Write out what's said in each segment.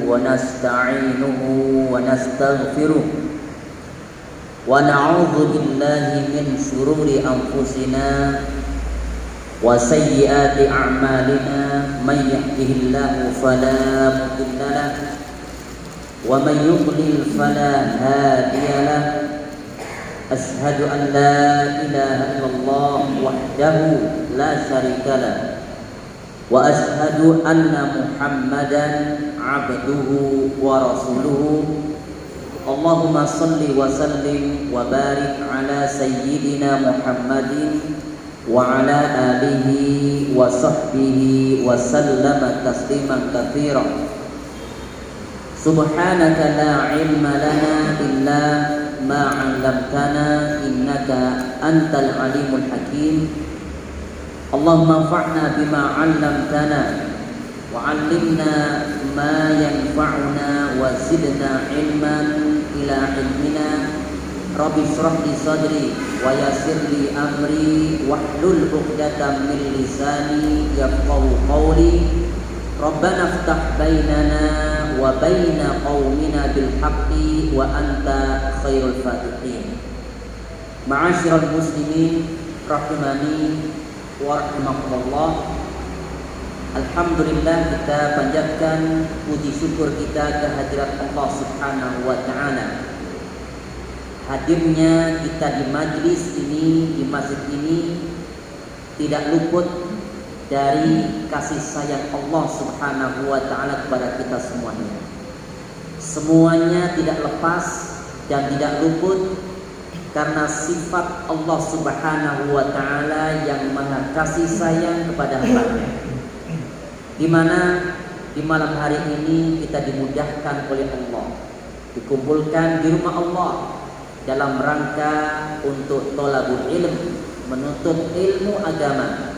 ونستعينه ونستغفره ونعوذ بالله من شرور أنفسنا وسيئات أعمالنا من يهده الله فلا مضل له ومن يضلل فلا هادي له أشهد أن لا إله إلا الله وحده لا شريك له وأشهد أن محمدا عبده ورسوله اللهم صل وسلم وبارك على سيدنا محمد وعلى آله وصحبه وسلم تسليما كثيرا سبحانك لا علم لنا إلا ما علمتنا إنك أنت العليم الحكيم اللهم انفعنا بما علمتنا وعلمنا ما ينفعنا وزدنا علما إلى علمنا رب اشرح لي صدري ويسر لي أمري واحلل عقدة من لساني يفقهوا قولي ربنا افتح بيننا وبين قومنا بالحق وأنت خير الفاتحين معاشر المسلمين rahimani wa rahimakumullah. Alhamdulillah, kita panjatkan puji syukur kita kehadirat Allah Subhanahu wa taala. Hadirnya kita di majlis ini, di masjid ini tidak luput dari kasih sayang Allah Subhanahu wa taala kepada kita semuanya. Semuanya tidak lepas dan tidak luput karena sifat Allah Subhanahu wa taala yang maha kasih sayang kepada hamba-Nya. Di mana di malam hari ini kita dimudahkan oleh Allah, dikumpulkan di rumah Allah dalam rangka untuk thalabul ilm, menuntut ilmu agama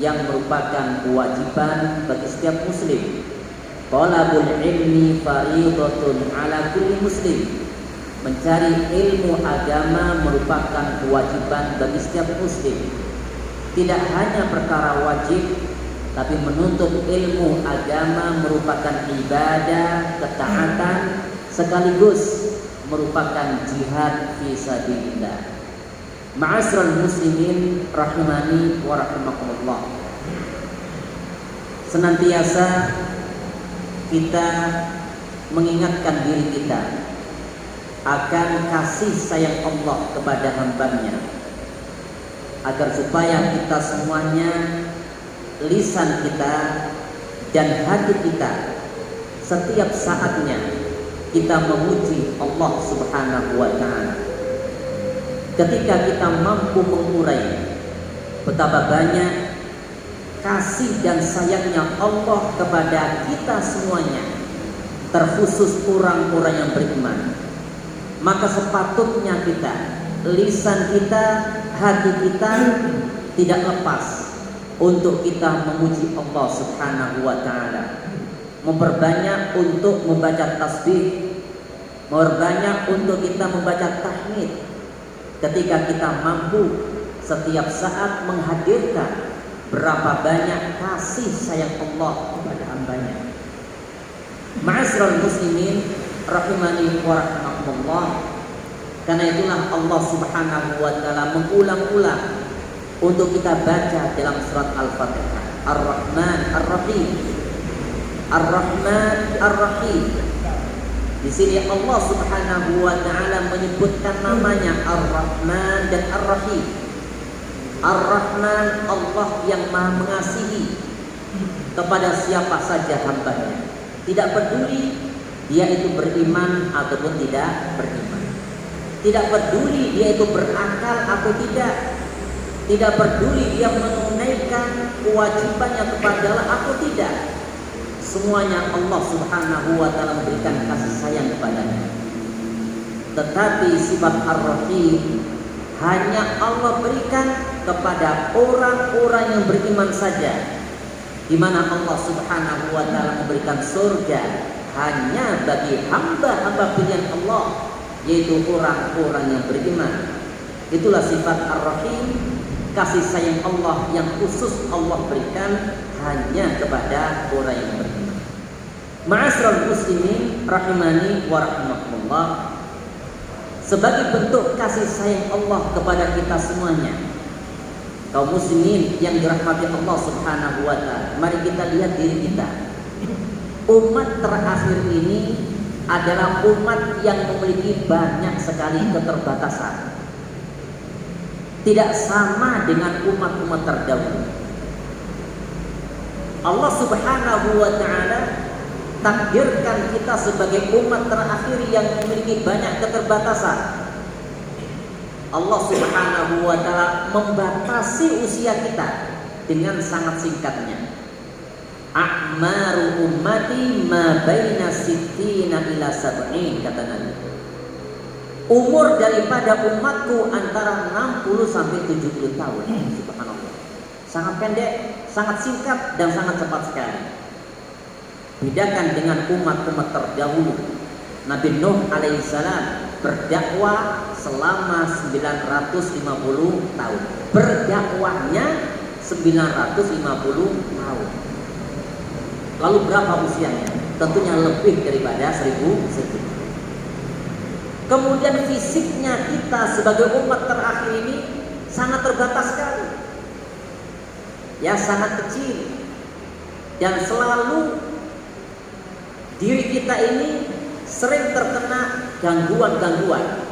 yang merupakan kewajiban bagi setiap muslim. Thalabul ilmi fariidatun ala kulli muslim. Mencari ilmu agama merupakan kewajiban bagi setiap muslim. Tidak hanya perkara wajib, tapi menuntut ilmu agama merupakan ibadah, ketaatan, sekaligus merupakan jihad fi sabilillah. Ma'asyiral muslimin rahimani wa rahimakumullah. Senantiasa kita mengingatkan diri kita akan kasih sayang Allah kepada hamba-Nya, agar supaya kita semuanya, lisan kita dan hati kita setiap saatnya kita memuji Allah Subhanahu wa taala. Ketika kita mampu mengurai betapa banyak kasih dan sayangnya Allah kepada kita semuanya, terkhusus orang-orang yang beriman, maka sepatutnya kita, lisan kita, hati kita tidak lepas untuk kita memuji Allah Subhanahu wa taala. Memperbanyak untuk membaca tasbih, memperbanyak untuk kita membaca tahmid. Ketika kita mampu setiap saat menghadirkan berapa banyak kasih sayang Allah kepada hamba-Nya. Ma'asyiral muslimin rahimani wa rahimakumullah. Karena itulah Allah Subhanahu wa taala mengulang-ulang untuk kita baca dalam surat Al-Fatihah. Ar-Rahman Ar-Rahim. Ar-Rahman Ar-Rahim. Di sini Allah Subhanahu wa taala menyebutkan namanya Ar-Rahman dan Ar-Rahim. Ar-Rahman, Allah yang Maha mengasihi kepada siapa saja hamba-Nya. Tidak peduli dia itu beriman ataupun tidak beriman. Tidak peduli dia itu berakal atau tidak. Tidak peduli dia menunaikan kewajibannya kepada Allah atau tidak. Semuanya Allah Subhanahu wa taala memberikan kasih sayang kepadanya. Tetapi sifat Ar-Rahim hanya Allah berikan kepada orang-orang yang beriman saja, di mana Allah Subhanahu wa taala memberikan surga hanya bagi hamba-hamba pilihan Allah, yaitu orang-orang yang beriman. Itulah sifat Ar-Rahim, kasih sayang Allah yang khusus Allah berikan hanya kepada orang yang beriman. Ma'asyiral muslimin rahimani wa rahimakumullah, sebagai bentuk kasih sayang Allah kepada kita semuanya, kaum muslimin yang dirahmati Allah Subhanahu wa taala, mari kita lihat diri kita. Umat terakhir ini adalah umat yang memiliki banyak sekali keterbatasan. Tidak sama dengan umat-umat terdahulu. Allah Subhanahu wa taala takdirkan kita sebagai umat terakhir yang memiliki banyak keterbatasan. Allah Subhanahu wa taala membatasi usia kita dengan sangat singkatnya. A'maru ummati ma baina sittina ila sab'in, kata Nabi. Umur daripada umatku antara 60 sampai 70 tahun. Subhanallah. Sangat pendek, sangat singkat dan sangat cepat sekali. Bedakan dengan umat-umat terdahulu. Nabi Nuh alaihissalam berdakwah selama 950 tahun. Berdakwahnya 950 tahun. Lalu berapa usianya? Tentunya lebih daripada 1000. Kemudian fisiknya kita sebagai umat terakhir ini sangat terbatas sekali. Ya, sangat kecil. Dan selalu diri kita ini sering terkena gangguan-gangguan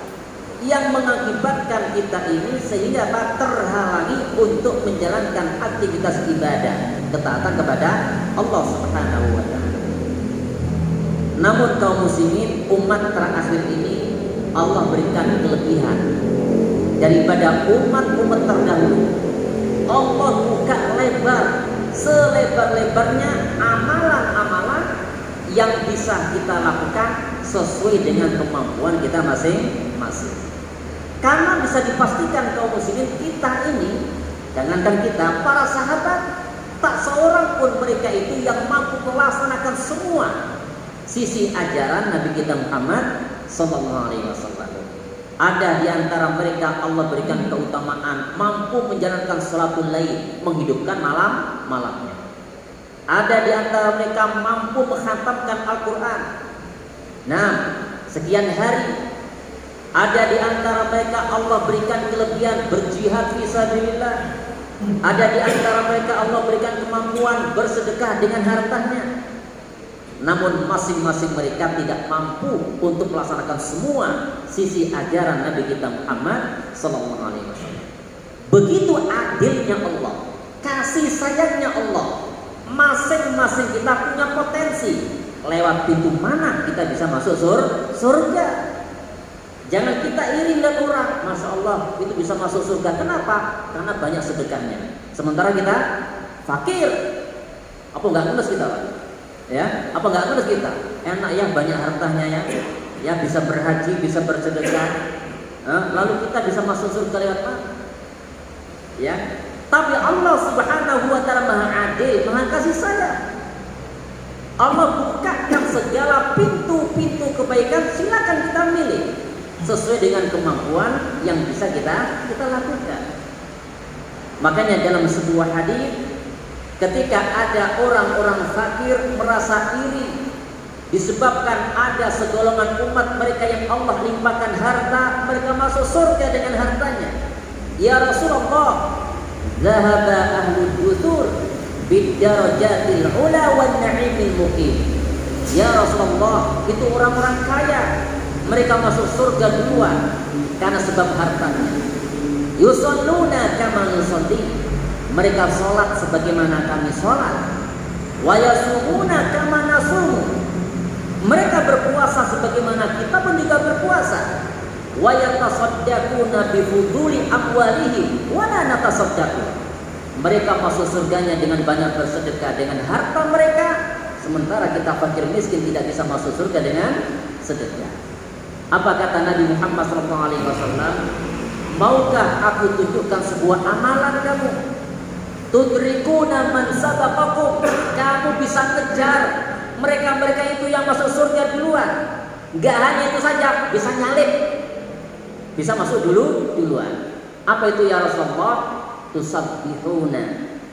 yang mengakibatkan kita ini sehingga terhalangi untuk menjalankan aktivitas ibadah, ketaatan kepada Allah Subhanahu wa taala. Namun kaum muslimin, umat terakhir ini Allah berikan kelebihan daripada umat-umat terdahulu. Allah buka lebar, selebar-lebarnya amalan-amalan yang bisa kita lakukan sesuai dengan kemampuan kita masing-masing. Karena bisa dipastikan kaum muslimin, kita ini, jangankan kita, para sahabat, tak seorang pun mereka itu yang mampu melaksanakan semua sisi ajaran Nabi kita Muhammad Sallallahu Alaihi Wasallam. Ada di antara mereka Allah berikan keutamaan mampu menjalankan sholatul lail, menghidupkan malamnya. Ada di antara mereka mampu mengkhatamkan Al-Quran. Nah, sekian hari. Ada di antara mereka Allah berikan kelebihan berjihad fisabilillah. Ada di antara mereka Allah berikan kemampuan bersedekah dengan hartanya. Namun masing-masing mereka tidak mampu untuk melaksanakan semua sisi ajaran Nabi kita Muhammad Sallallahu Alaihi Wasallam. Begitu adilnya Allah, kasih sayangnya Allah. Masing-masing kita punya potensi. Lewat pintu mana kita bisa masuk surga? Jangan kita iri lihat orang, masya Allah itu bisa masuk surga. Kenapa? Karena banyak sedekahnya. Sementara kita fakir. Apa nggak ngeles kita? Ya, apa nggak ngeles kita? Enak ya banyak hartanya ya bisa berhaji, bisa bersedekah. Lalu kita bisa masuk surga lewat mana? Ya, tapi Allah Subhanahu wa taala Maha Adil, Maha Kasih Sayang. Allah bukakan segala pintu-pintu kebaikan, silakan kita milih sesuai dengan kemampuan yang bisa kita lakukan. Makanya dalam sebuah hadis, ketika ada orang-orang fakir merasa iri disebabkan ada segolongan umat mereka yang Allah limpahkan harta, mereka masuk surga dengan hartanya. Ya Rasulullah, zahaba ahlul dusur bid-darajatil ula wan na'imil muqim. Ya Rasulullah, itu orang-orang kaya, mereka masuk surga duluan karena sebab hartanya. Yusalluna kama nusalli, mereka sholat sebagaimana kami sholat. Wa yasumuna kama nasumu, mereka berpuasa sebagaimana kita pun juga berpuasa. Wa yatasaddaquna bi fuduli amwalihim wa la natasaddaqu, mereka masuk surganya dengan banyak bersedekah dengan harta mereka, sementara kita fakir miskin tidak bisa masuk surga dengan sedekah. Apa kata Nabi Muhammad SAW? Maukah aku tunjukkan sebuah amalan kamu? Tudrikuna man sabaqakum, kamu bisa kejar mereka-mereka itu yang masuk surga duluan. Gak hanya itu saja, bisa nyalip, bisa masuk duluan. Apa itu ya Rasulullah? Tusabbihuna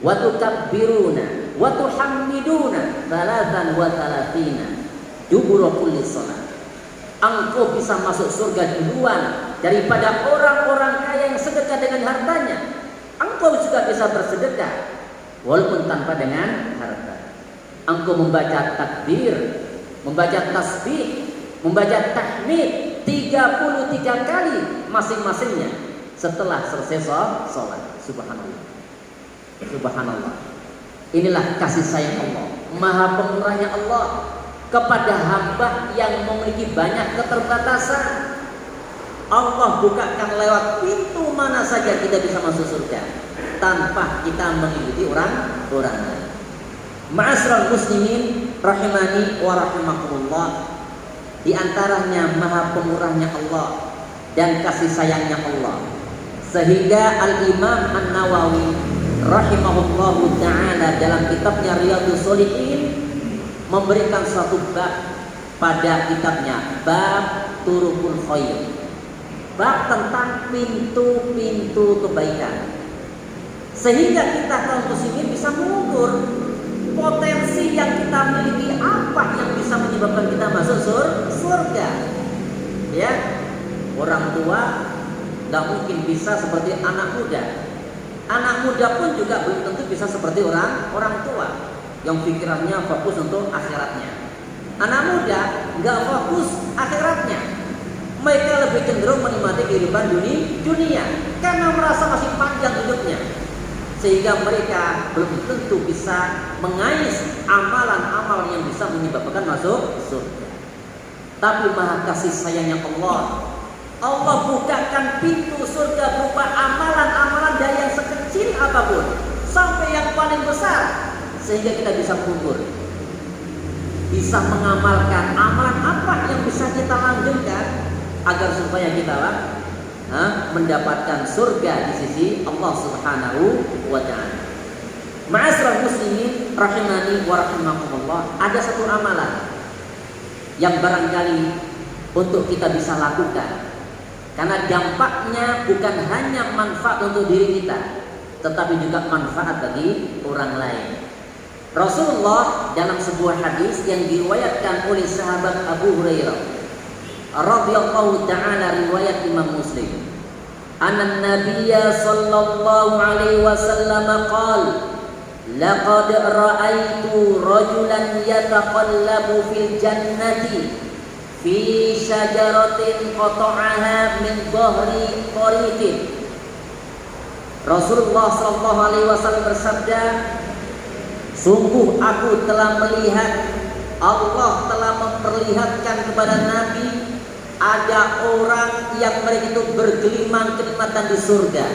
wa tukabbiruna wa tuhammiduna thalathan wa thalathina dubura kulli shalah. Engkau bisa masuk surga duluan daripada orang-orang kaya yang sedekah dengan hartanya. Engkau juga bisa bersedekah walaupun tanpa dengan harta. Engkau membaca takbir, membaca tasbih, membaca tahmid 33 kali masing-masingnya setelah selesai sholat. Subhanallah. Subhanallah. Inilah kasih sayang Allah, maha pemurahnya Allah kepada hamba yang memiliki banyak keterbatasan. Allah bukakan lewat pintu mana saja kita bisa masuk surga tanpa kita mengikuti orang lain. Ma'asyiral muslimin rahimani wa rahimakumullah, di antaranya maha pemurahnya Allah dan kasih sayangnya Allah, sehingga Al-Imam An-Nawawi rahimahullahu ta'ala dalam kitabnya Riyadhus Shalihin memberikan suatu bab pada kitabnya, bab Turukul Khair, bab tentang pintu-pintu kebaikan, sehingga kita kaum muslimin bisa mengukur potensi yang kita miliki, apa yang bisa menyebabkan kita masuk surga. Ya, orang tua nggak mungkin bisa seperti anak muda. Anak muda pun juga belum tentu bisa seperti orang tua yang pikirannya fokus untuk akhiratnya. Anak muda nggak fokus akhiratnya. Mereka lebih cenderung menikmati kehidupan dunia karena merasa masih panjang hidupnya, sehingga mereka belum tentu bisa mengais amalan-amalan yang bisa menyebabkan masuk surga. Tapi maha kasih sayangnya Allah, Allah bukakan pintu surga berupa amalan-amalan dari yang sekecil apapun sampai yang paling besar, sehingga kita bisa mengukur, bisa mengamalkan amalan apa yang bisa kita lanjutkan agar supaya kita mendapatkan surga di sisi Allah Subhanahu wa ta'ala. Ma'asyiral muslimin rahimani wa rahimakumullah, ada satu amalan yang barangkali untuk kita bisa lakukan, karena dampaknya bukan hanya manfaat untuk diri kita, tetapi juga manfaat bagi orang lain. Rasulullah dalam sebuah hadis yang diriwayatkan oleh sahabat Abu Hurairah radhiyallahu ta'ala, riwayat Imam Muslim, anna nabiyya sallallahu alaihi wasallam qala laqad ra'aitu rajulan yataqallabu fil jannati fi syajaratin qata'aha min dhahri tariqin. Rasulullah sallallahu alaihi wasallam bersabda, sungguh aku telah melihat, Allah telah memperlihatkan kepada Nabi ada orang yang mereka itu bergelimang kenikmatan di surga.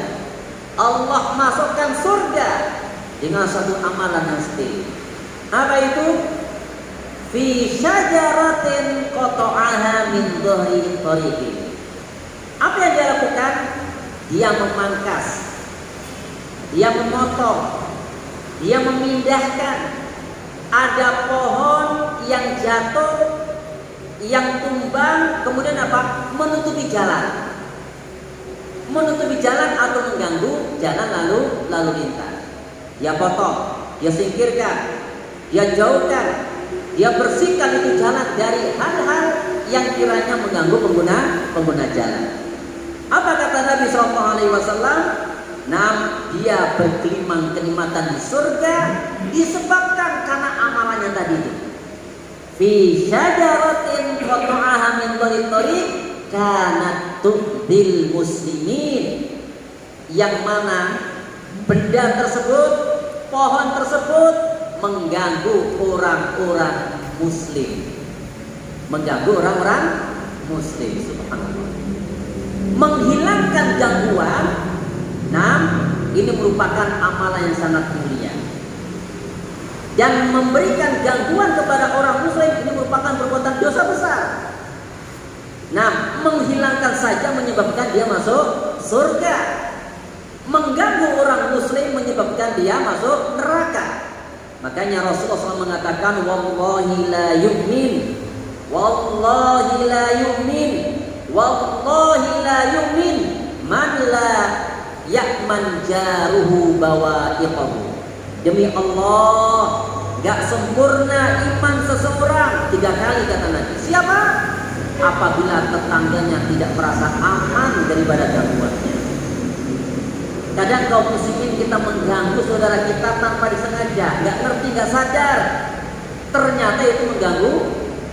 Allah masukkan surga dengan satu amalan yang seperti apa itu? Fi syajaratin qata'aha min dhahri tariqin. Apa yang dia lakukan? Dia memangkas, dia memotong, dia memindahkan. Ada pohon yang jatuh, yang tumbang, kemudian apa? Menutupi jalan. Menutupi jalan atau mengganggu jalan lalu lintas. Dia potong, dia singkirkan, dia jauhkan, dia bersihkan itu jalan dari hal-hal yang kiranya mengganggu pengguna jalan. Apa kata Nabi SAW? Dia bergelimang kenikmatan di surga disebabkan karena amalannya tadi itu. Fi syajaratin qata'aha min dhahri tariq kanat tu'dil muslimin, yang mana benda tersebut, pohon tersebut mengganggu orang-orang muslim, mengganggu orang-orang muslim. Subhanallah, menghilangkan gangguan. Ini merupakan amalan yang sangat mulia, dan memberikan gangguan kepada orang muslim ini merupakan perbuatan dosa besar. Menghilangkan saja menyebabkan dia masuk surga, mengganggu orang muslim menyebabkan dia masuk neraka. Makanya Rasulullah SAW mengatakan, wallahi la yu'min, wallahi la yu'min, wallahi la yu'min man la ya'man jaruhu bawa'iqahu. Demi Allah, gak sempurna iman seseorang. 3 kali kata Nabi. Siapa? Apabila tetangganya tidak merasa aman daripada gangguannya. Kadang kaum muslimin kita mengganggu saudara kita tanpa disengaja, gak ngerti, gak sadar. Ternyata itu mengganggu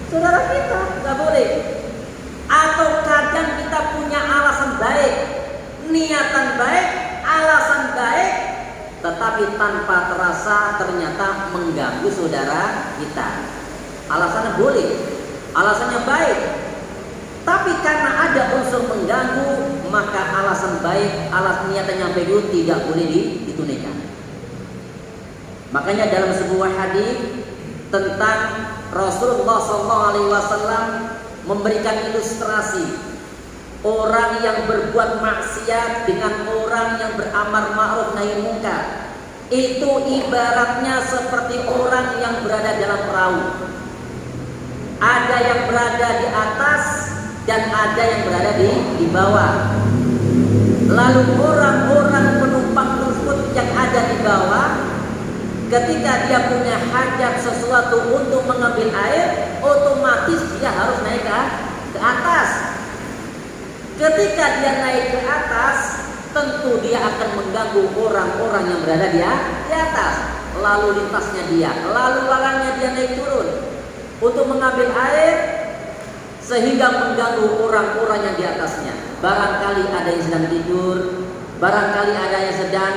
saudara kita, gak boleh. Atau kadang kita punya alasan baik, niatan baik, alasan baik, tetapi tanpa terasa ternyata mengganggu saudara kita. Alasannya boleh, alasannya baik, tapi karena ada unsur mengganggu, maka alasan baik, alasan niatan yang baik itu tidak boleh ditunaikan. Makanya dalam sebuah hadis tentang Rasulullah SAW memberikan ilustrasi orang yang berbuat maksiat dengan orang yang beramar ma'ruf nahi munkar. Itu ibaratnya seperti orang yang berada dalam perahu. Ada yang berada di atas dan ada yang berada di bawah. Lalu orang-orang penumpang tersebut yang ada di bawah, ketika dia punya hajat sesuatu untuk mengambil air, otomatis dia harus naik ke atas. Ketika dia naik ke atas, tentu dia akan mengganggu orang-orang yang berada di atas. Lalu lintasnya dia, lalu lalangnya dia naik turun untuk mengambil air, sehingga mengganggu orang-orang yang di atasnya. Barangkali ada yang sedang tidur, barangkali ada yang sedang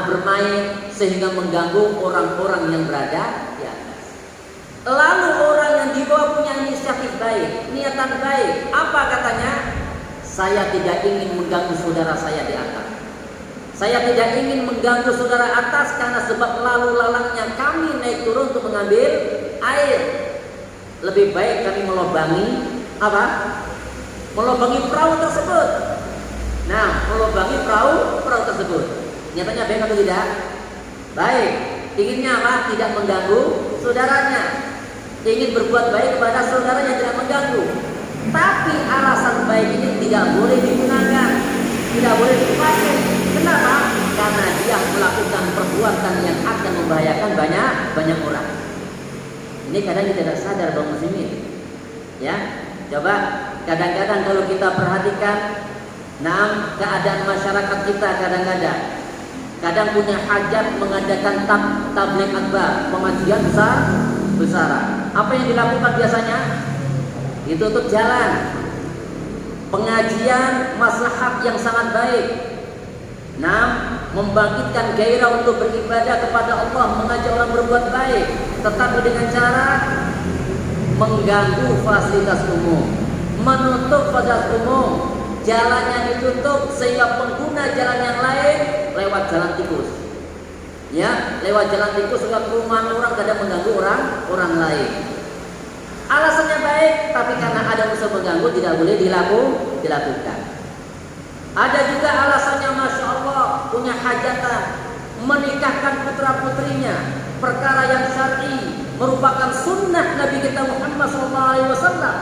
bermain, sehingga mengganggu orang-orang yang berada di atas. Lalu orang yang di bawah punya inisiatif baik, niatan baik. Apa katanya? Saya tidak ingin mengganggu saudara saya di atas. Saya tidak ingin mengganggu saudara atas karena sebab lalu lalangnya kami naik turun untuk mengambil air. Lebih baik kami melobangi apa? Melobangi perahu tersebut. Nah, melobangi perahu tersebut. Nyatanya baik atau tidak? Baik. Inginnya apa? Tidak mengganggu saudaranya. Ingin berbuat baik kepada saudaranya, tidak mengganggu. Tapi alasan baik ini tidak boleh digunakan, tidak boleh dipakai. Kenapa? Karena dia melakukan perbuatan yang akan membahayakan banyak orang. Ini kadang kita tidak sadar kaum muslimin. Ya, coba kadang-kadang kalau kita perhatikan, keadaan masyarakat kita kadang punya hajat mengadakan tabligh akbar, pengajian besar-besaran. Apa yang dilakukan biasanya? Ditutup jalan, pengajian maslahat yang sangat baik. Membangkitkan gairah untuk beribadah kepada Allah, mengajak orang berbuat baik, tetapi dengan cara mengganggu fasilitas umum, menutup fasilitas umum, jalannya ditutup sehingga pengguna jalan yang lain lewat jalan tikus. Ya, lewat jalan tikus sehingga perumahan orang kadang mengganggu orang lain. Alasannya baik, tapi karena ada unsur mengganggu tidak boleh dilakukan. Ada juga alasannya Masya Allah, punya hajatan, menikahkan putra putrinya, perkara yang syar'i, merupakan sunnah Nabi kita Muhammad SAW,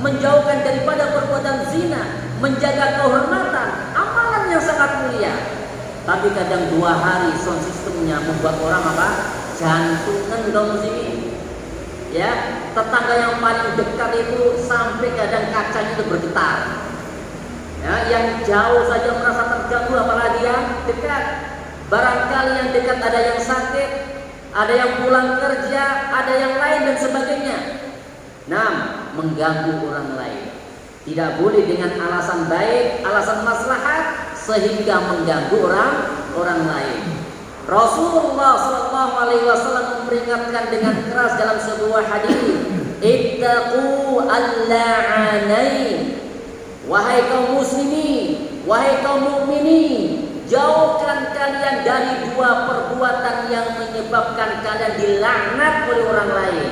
menjauhkan daripada perbuatan zina, menjaga kehormatan, amalan yang sangat mulia. Tapi kadang 2 hari sound sistemnya membuat orang apa? Jantungan kaum muslimin. Ya, tetangga yang paling dekat itu sampai kadang kacanya itu bergetar. Ya, yang jauh saja merasa terganggu, apalagi yang dekat. Barangkali yang dekat ada yang sakit, ada yang pulang kerja, ada yang lain dan sebagainya. Mengganggu orang lain. Tidak boleh dengan alasan baik, alasan maslahat sehingga mengganggu orang lain. Rasulullah SAW memperingatkan dengan keras dalam sebuah hadis, ittaqu al-la'anain. Wahai kaum muslimin, wahai kaum mukminin, jauhkan kalian dari 2 perbuatan yang menyebabkan kalian dilaknat oleh orang lain.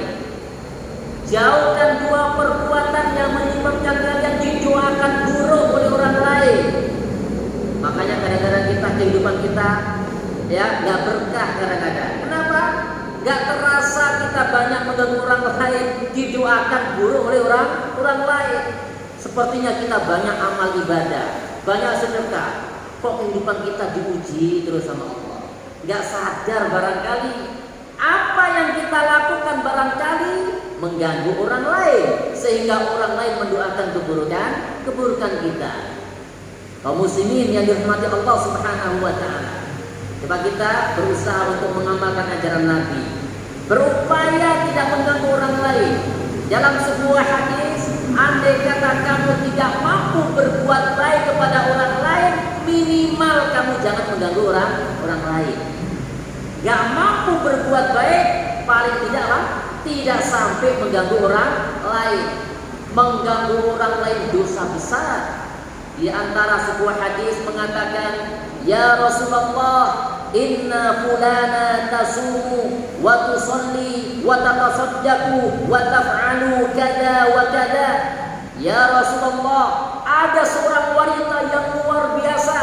Jauhkan 2 perbuatan yang menyebabkan kalian didoakan buruk oleh orang lain. Makanya kadang-kadang kehidupan kita gak berkah kadang-kadang. Kenapa? Gak terasa kita banyak mengganggu orang lain, didoakan buruk oleh orang lain. Sepertinya kita banyak amal ibadah, banyak sedekah, kok kehidupan kita diuji terus sama Allah. nggak sadar barangkali apa yang kita lakukan barangkali mengganggu orang lain sehingga orang lain mendoakan keburukan kita. Kaum muslimin yang dirahmati Allah Subhanahu wa taala, coba kita berusaha untuk mengamalkan ajaran Nabi, berupaya tidak mengganggu orang lain. Dalam sebuah hadis, andai kata kamu tidak mampu berbuat baik kepada orang lain, minimal kamu jangan mengganggu orang lain. Gak mampu berbuat baik, paling tidaklah tidak sampai mengganggu orang lain. Mengganggu orang lain dosa besar. Di antara sebuah hadis mengatakan, ya Rasulullah, inna fulana tasumu wa tusalli wa tatasaddaqu wa taf'alu kada wa kada. Ya Rasulullah, ada seorang wanita yang luar biasa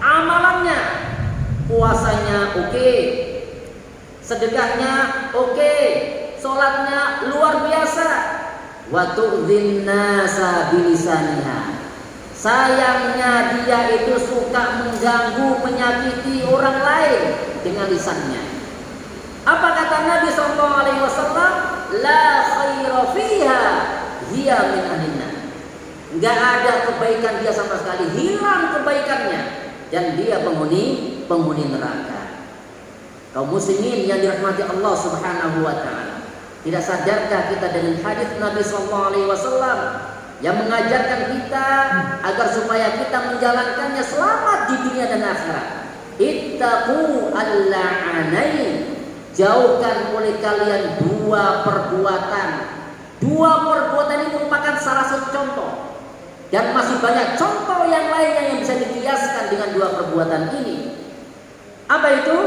amalannya, puasanya oke, sedekahnya oke, sholatnya luar biasa, wa tu'dhin nasa bilisaniha. Sayangnya dia itu suka mengganggu, menyakiti orang lain dengan lisannya. Apa kata Nabi SAW? La khaira fiha hiya min aninna. Enggak ada kebaikan dia sama sekali, hilang kebaikannya, dan dia penghuni neraka. Kaum muslimin yang dirahmati Allah Subhanahu wa taala, tidak sadarkah kita dengan hadis Nabi SAW yang mengajarkan kita agar supaya kita menjalankannya selamat di dunia dan akhirat? Ittaqu al-la'anain. Jauhkan oleh kalian dua perbuatan. Dua perbuatan ini merupakan salah satu contoh, dan masih banyak contoh yang lainnya yang bisa dikiaskan dengan dua perbuatan ini. Apa itu?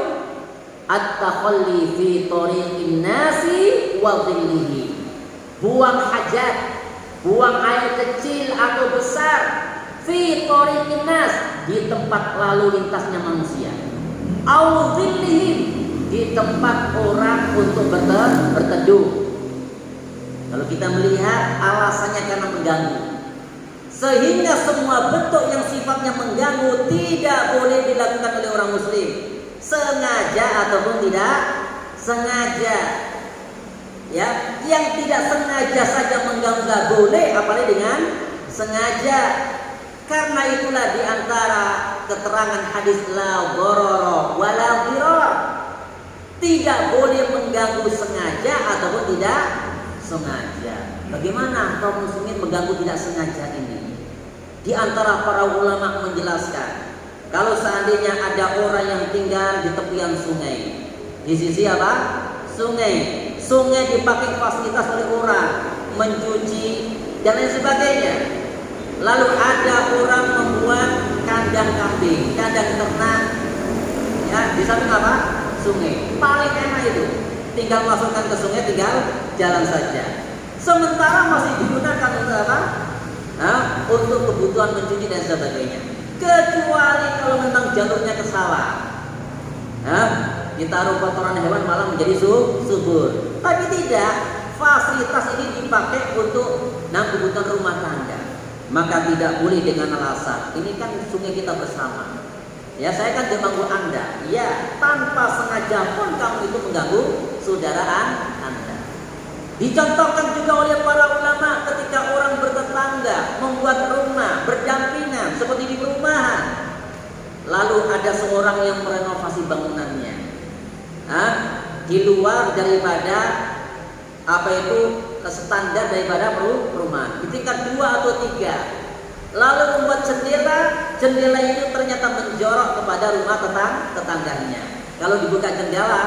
At-takhalli fi tariqin nasi wa dhillihi. Buang hajat, buang air kecil atau besar, fi tariqin nas, di tempat lalu lintasnya manusia, au dhillihim, di tempat orang untuk berteduh. Kalau kita melihat alasannya karena mengganggu, sehingga semua bentuk yang sifatnya mengganggu tidak boleh dilakukan oleh orang muslim, sengaja ataupun tidak sengaja. Ya, yang tidak sengaja saja mengganggu nggak boleh, apalagi dengan sengaja. Karena itulah diantara keterangan hadis la dharara wala dhirar, tidak boleh mengganggu sengaja ataupun tidak sengaja. Bagaimana kaum muslimin mengganggu tidak sengaja ini? Di antara para ulama menjelaskan, kalau seandainya ada orang yang tinggal di tepian sungai, di sisi apa? Sungai. Sungai dipakai fasilitas oleh orang, mencuci dan lain sebagainya. Lalu ada orang membuat kandang kambing, kandang ternak, ya di samping apa? Sungai. Paling enak itu, tinggal masukkan ke sungai, tinggal jalan saja. Sementara masih digunakan untuk apa? Untuk kebutuhan mencuci dan sebagainya. Kecuali kalau memang jalurnya ke sawah, ditaruh kotoran hewan malah menjadi subur. Tapi tidak, fasilitas ini dipakai untuk kebutuhan rumah tangga. Maka tidak boleh dengan alasan ini kan sungai kita bersama. Ya, saya kan diganggu Anda. Ya, tanpa sengaja pun kamu itu mengganggu saudara Anda. Dicontohkan juga oleh para ulama ketika orang bertetangga, membuat rumah berdampingan seperti di perumahan. Lalu ada seorang yang merenovasi bangunannya, di luar daripada standar daripada perumahan, di tingkat 2 atau 3. Lalu membuat jendela itu ternyata menjorok kepada rumah tetangganya. Kalau dibuka jendela,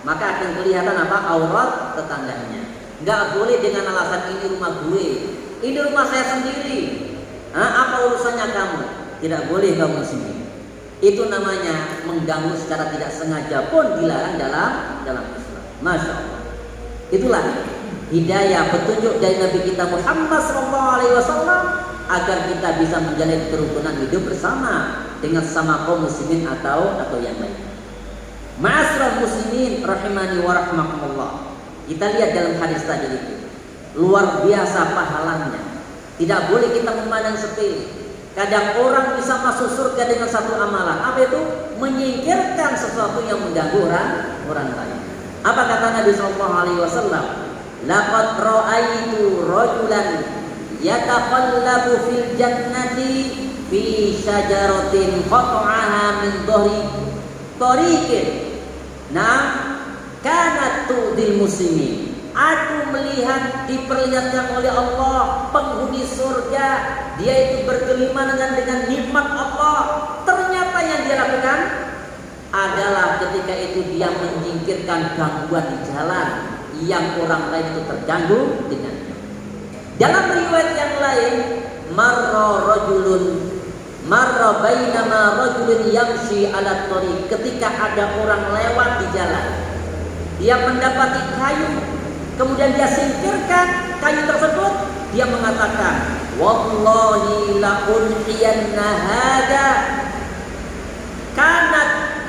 maka akan kelihatan aurat tetangganya. Nggak boleh dengan alasan ini rumah gue, ini rumah saya sendiri. Apa urusannya kamu? Tidak boleh kamu sini. Itu namanya mengganggu secara tidak sengaja pun dilarang dalam Islam. Masya Allah. Itulah hidayah petunjuk dari Nabi kita Muhammad SAW agar kita bisa menjalin kerukunan hidup bersama dengan sama kaum muslimin atau yang lain. Ma'asyiral muslimin rahimani wa rahmakumullah. Kita lihat dalam hadis tadi itu, luar biasa pahalanya. Tidak boleh kita memandang sepele. Kadang orang bisa masuk surga dengan satu amalan. Apa itu? menyingkirkan sesuatu yang mengganggu orang lain. Apa kata Nabi sallallahu alaihi wasallam? Laqad ra'aitu rajulan yataqallabu fil jannati fi syajaratin qata'aha min dhahri tariqin. Nah, kanat tu'dil muslimin. Aku melihat, diperlihatkan oleh Allah penghuni surga, dia itu berkelima dengan nikmat Allah. Ternyata yang dia lakukan adalah ketika itu dia menyingkirkan gangguan di jalan yang orang lain itu terganggu dengannya. Dalam riwayat yang lain, marra bainama rajulun yamshi ala thariq, ketika ada orang lewat di jalan, dia mendapati kayu, kemudian dia singkirkan kayu tersebut, dia mengatakan, wallahi la unhiyanna hada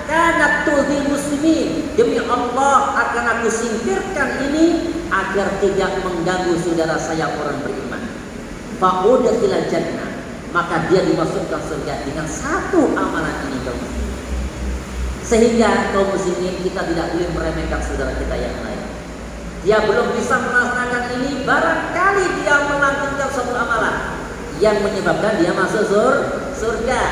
kanat tudhil muslimin, demi Allah akan aku singkirkan ini agar tidak mengganggu saudara saya orang beriman. Fa udkhilal jannah, maka dia dimasukkan surga dengan satu amalan ini kaum muslimin. Sehingga kaum muslimin kita tidak boleh meremehkan saudara kita yang lain. Dia belum bisa melaksanakan ini, barangkali dia melanjutkan suatu amalan yang menyebabkan dia masuk surga.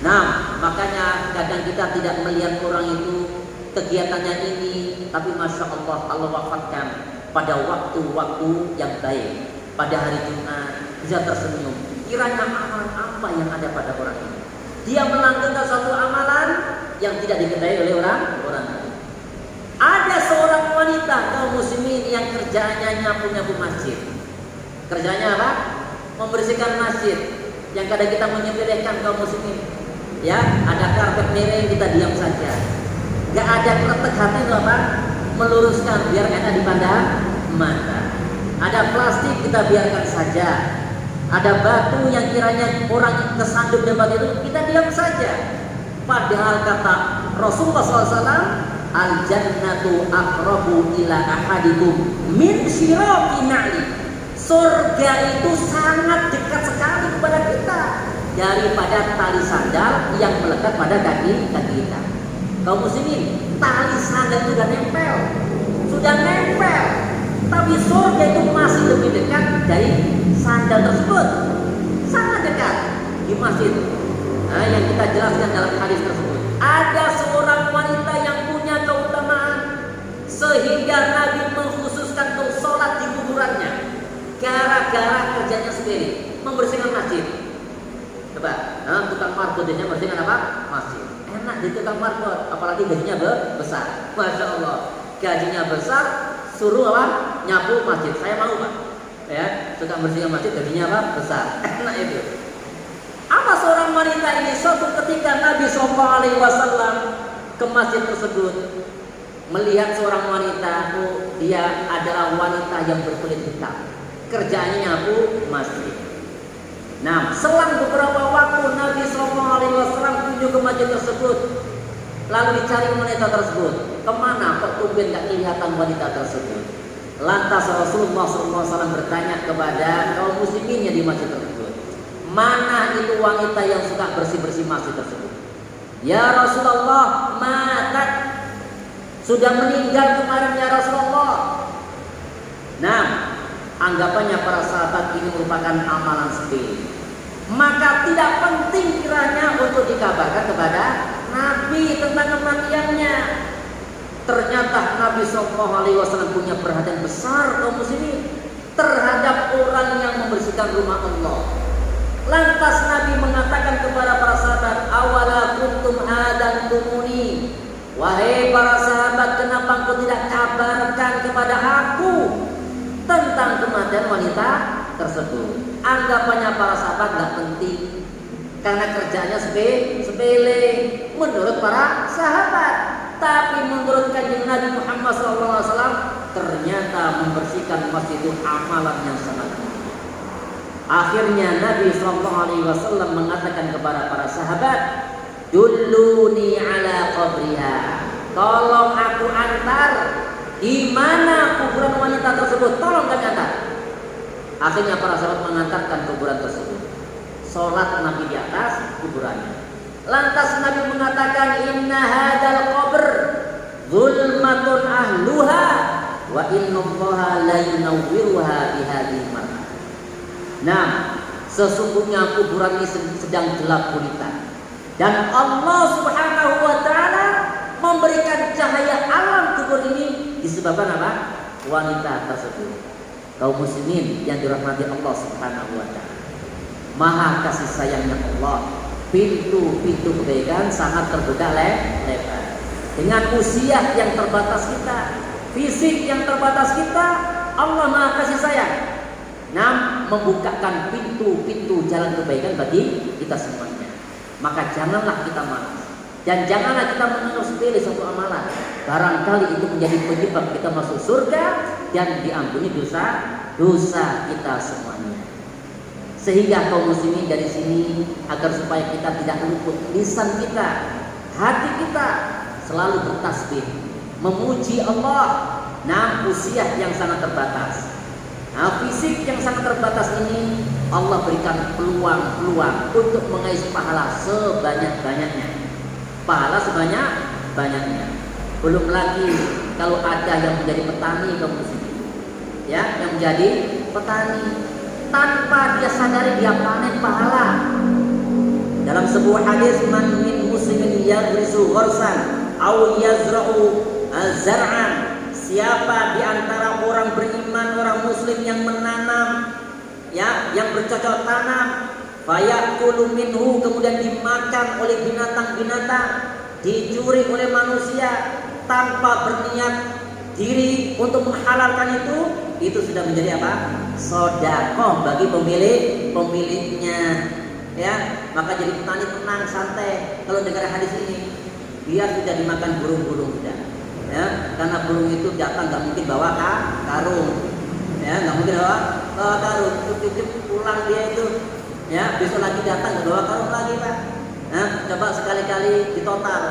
Nah, makanya kadang kita tidak melihat orang itu kegiatannya ini, tapi masya Allah, Allah wafatkan pada waktu-waktu yang baik. Pada hari Jumat bisa tersenyum. Kiranya amalan apa yang ada pada orang ini? Dia melanjutkan suatu amalan yang tidak diketahui oleh orang lain. Ada seorang wanita kaum muslimin yang kerjaannya nyapu masjid. Kerjanya apa? Membersihkan masjid. Yang kadang kita menyepelekan kaum muslimin. Ya, ada karpet miring kita diam saja. Gak ada kretek hati itu apa? Meluruskan biar enak dipandang mata. Ada plastik kita biarkan saja. Ada batu yang kiranya orang kesandung di batu itu kita diam saja. Padahal kata Rasulullah SAW, al-jannatu aqrabu ila ahadikum min syiraqi na'li. Surga itu sangat dekat sekali kepada kita daripada tali sandal yang melekat pada kaki kita. Kaum muslimin, tali sandal itu sudah nempel, tapi surga itu masih lebih dekat dari sandal tersebut, sangat dekat di masjid. Nah, yang kita jelaskan dalam hadis tersebut, ada seorang wanita yang punya keutamaan sehingga Nabi mengkhususkan untuk sholat di kuburannya gara-gara kerjanya sendiri, membersihkan masjid. Coba, tukang markot dia bersihkan apa? Masjid. Enak di tukang markot, apalagi gajinya besar. Masya Allah, gajinya besar, suruh apa? Nyapu masjid. Saya mau Pak. Ya, tukang bersihkan masjid gajinya apa? Besar. Enak itu. Apa seorang wanita ini? Suatu ketika Nabi SAW ke masjid tersebut melihat seorang wanita, dia adalah wanita yang berkulit hitam. Kerjaannya nyapu masjid. Nah, selang beberapa waktu Nabi SAW kunjung ke masjid tersebut, lalu dicari wanita tersebut. Kemana kok tumben gak kelihatan wanita tersebut? Lantas Rasulullah SAW bertanya kepada kaum muslimin yang di masjid tersebut, mana itu wanita yang suka bersih-bersih masjid tersebut? Ya Rasulullah, matat, sudah meninggal kemarin ya Rasulullah. Nah, anggapannya para sahabat ini merupakan amalan sepele. Maka tidak penting kiranya untuk dikabarkan kepada Nabi tentang kematiannya. Ternyata Nabi SAW punya perhatian besar kaum muslimin terhadap orang yang membersihkan rumah Allah. Lantas Nabi mengatakan kepada para sahabat, awala kuntum hadantumuni, wahai para sahabat, kenapa engkau tidak kabarkan kepada aku tentang kematian wanita tersebut? Anggapannya para sahabat gak penting karena kerjanya sepele menurut para sahabat. Tapi menurut kanjeng Nabi Muhammad SAW, ternyata membersihkan masjid itu amalan yang sangat mulia. Akhirnya Nabi SAW mengatakan kepada para sahabat, dulluni ala qabriha, tolong aku antar di mana kuburan wanita tersebut, tolong kami antar. Akhirnya para sahabat mengantarkan kuburan tersebut. Sholat Nabi di atas kuburannya. Lantas Nabi mengatakan, inna hadal qabr zulmatun ahluha wa innallaha la yunawwiruha bihadhihi mar'ah. Nah, sesungguhnya kuburan ini sedang gelap gulita dan Allah Subhanahu wa taala memberikan cahaya alam kubur ini disebabkan apa? Wanita tersebut. Kaum muslimin yang dirahmati Allah Subhanahu wa taala. Maha kasih sayangnya Allah. Pintu-pintu kebaikan sangat terbuka lebar. Dengan usia yang terbatas kita, fisik yang terbatas kita, Allah Maha kasih sayang. Nah, membukakan pintu-pintu jalan kebaikan bagi kita semuanya. Maka janganlah kita malas dan janganlah kita menganggap sepele suatu amalan. Barangkali itu menjadi penyebab kita masuk surga dan diampuni dosa kita semuanya. Sehingga kaum muslimin dari sini agar supaya kita tidak luput, lisan kita, hati kita selalu bertasbih, memuji Allah. Nah, usia yang sangat terbatas, nah, fisik yang sangat terbatas ini Allah berikan peluang untuk mengais pahala sebanyak-banyaknya. Pahala sebanyak-banyaknya. Belum lagi kalau ada yang menjadi petani kaum muslimin, ya, yang menjadi petani. Tanpa dia sadari dia panen pahala. Dalam sebuah hadis, man min muslimin yagrisu gharsan aw yazra'u zar'an, siapa di antara orang beriman, orang muslim yang menanam, ya, yang bercocok tanam, fayakulu minhu, kemudian dimakan oleh binatang-binatang, dicuri oleh manusia tanpa berniat diri untuk menghalalkan itu sudah menjadi apa? Sedekah bagi pemiliknya, ya. Maka jadi petani tenang, santai. Kalau dengar hadis ini, biar tidak dimakan burung-burung, tidak, ya, karena burung itu datang nggak mungkin bawa karung, ya, nggak mungkin bawa karung. Titip pulang dia itu, ya, besok lagi datang nggak bawa karung lagi, Pak. Nah, coba sekali-kali ditotal.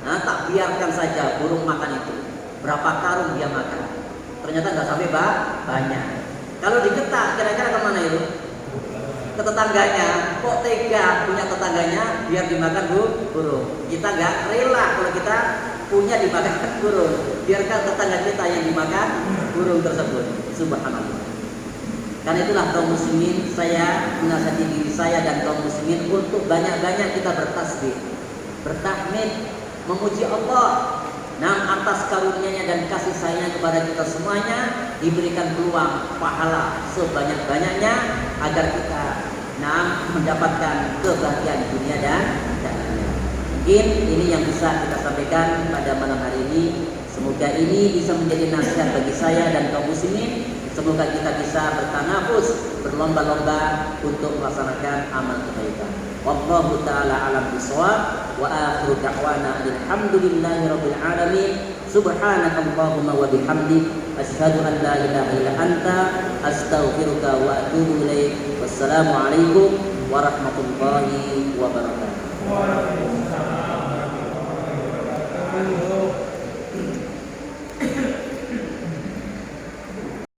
Nah, tak biarkan saja burung makan itu. Berapa karung dia makan? Ternyata nggak sampai banyak. Kalau digetak, kira-kira kemana itu? Ke tetangganya. Kok tega punya tetangganya biar dimakan burung? Kita nggak rela kalau kita punya dimakan burung. Biarkan tetangga kita yang dimakan burung tersebut. Subhanallah. Karena itulah kaum muslimin, saya menasihati diri saya dan kaum muslimin untuk banyak-banyak kita bertasbih, bertahmid, memuji Allah. Nah, atas karunia-Nya dan kasih sayangnya kepada kita semuanya, diberikan peluang pahala sebanyak-banyaknya agar kita mendapatkan kebahagiaan dunia dan akhirat. Mungkin ini yang bisa kita sampaikan pada malam hari ini. Semoga ini bisa menjadi nasihat bagi saya dan kaum muslimin. Semoga kita bisa bertanafus, berlomba-lomba untuk melaksanakan amal kebaikan. Wallahu ta'ala alam bisawab. Wa akhiru da'wana alhamdulillahi rabbil alamin. Subhanakallahumma wa bihamdik, asyhadu an la ilaha illa anta, astaghfiruka wa atubu ilaik. Wassalamu alaikum warahmatullahi wabarakatuh.